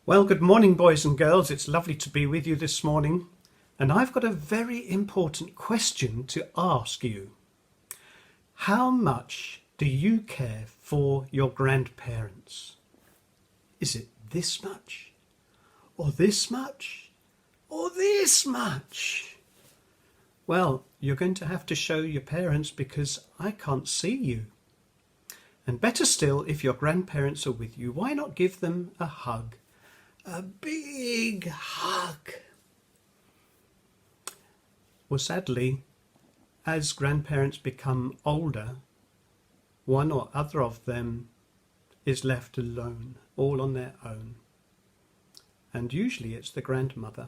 Well, good morning, boys and girls. It's lovely to be with you this morning. And I've got a very important question to ask you. How much do you care for your grandparents? Is it this much? Or this much? Or this much? Well, you're going to have to show your parents because I can't see you. And better still, if your grandparents are with you, why not give them a hug? A big hug. Well, sadly, as grandparents become older, one or other of them is left alone, all on their own. And usually it's the grandmother.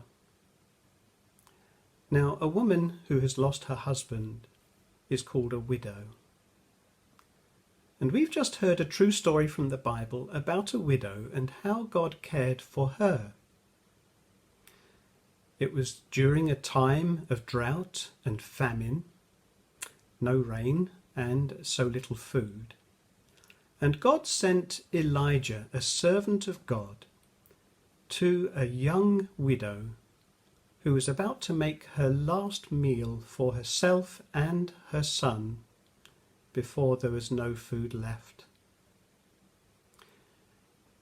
Now, a woman who has lost her husband is called a widow. And we've just heard a true story from the Bible about a widow and how God cared for her. It was during a time of drought and famine, no rain and so little food. And God sent Elijah, a servant of God, to a young widow who was about to make her last meal for herself and her son before there was no food left.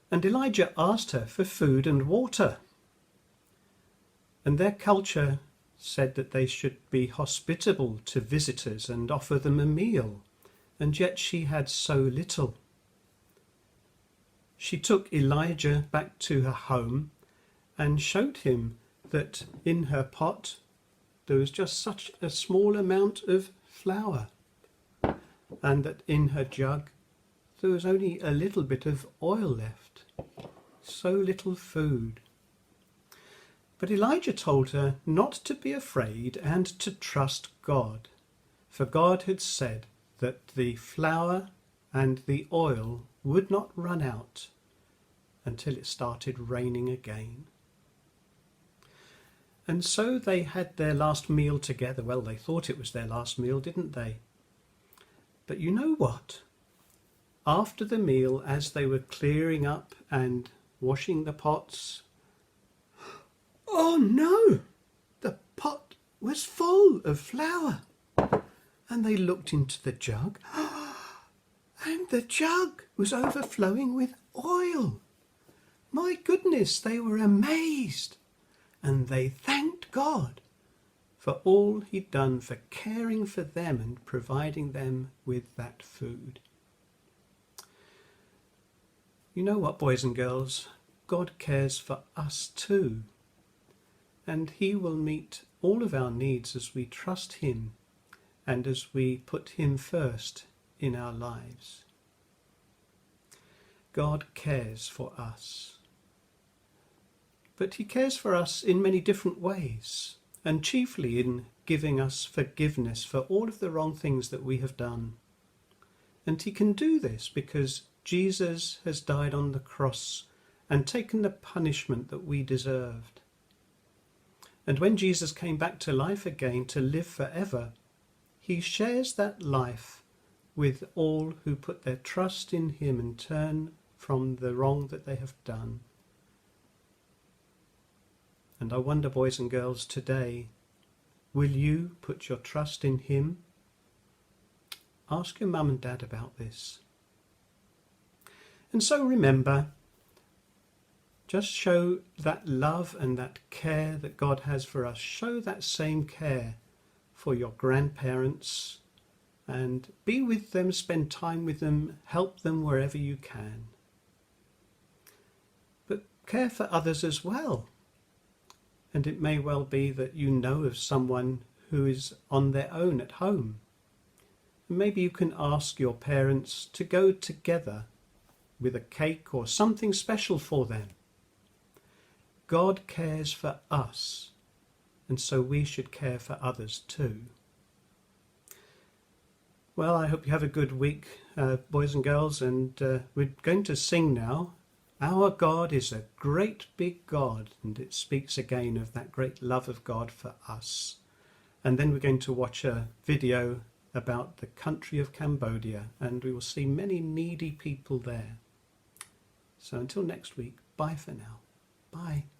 And Elijah asked her for food and water. And their culture said that they should be hospitable to visitors and offer them a meal, and yet she had so little. She took Elijah back to her home and showed him that in her pot there was just such a small amount of flour, and that in her jug there was only a little bit of oil left. So little food. But Elijah told her not to be afraid and to trust God, for God had said that the flour and the oil would not run out until it started raining again. And so they had their last meal together. Well, they thought it was their last meal, didn't they? But you know what? After the meal, as they were clearing up and washing the pots, oh no! The pot was full of flour. And they looked into the jug, and the jug was overflowing with oil. My goodness, they were amazed. And they thanked God for all he'd done for caring for them and providing them with that food. You know what, boys and girls? God cares for us too. And he will meet all of our needs as we trust him and as we put him first in our lives. God cares for us. But he cares for us in many different ways, and chiefly in giving us forgiveness for all of the wrong things that we have done. And he can do this because Jesus has died on the cross and taken the punishment that we deserved. And when Jesus came back to life again to live forever, he shares that life with all who put their trust in him and turn from the wrong that they have done. And I wonder, boys and girls, today, will you put your trust in him? Ask your mum and dad about this. And so remember, just show that love and that care that God has for us. Show that same care for your grandparents and be with them, spend time with them, help them wherever you can. But care for others as well. And it may well be that you know of someone who is on their own at home. And maybe you can ask your parents to go together with a cake or something special for them. God cares for us, and so we should care for others too. Well, I hope you have a good week, boys and girls, and we're going to sing now. Our God is a great big God, and it speaks again of that great love of God for us. And then we're going to watch a video about the country of Cambodia, and we will see many needy people there. So until next week, bye for now. Bye.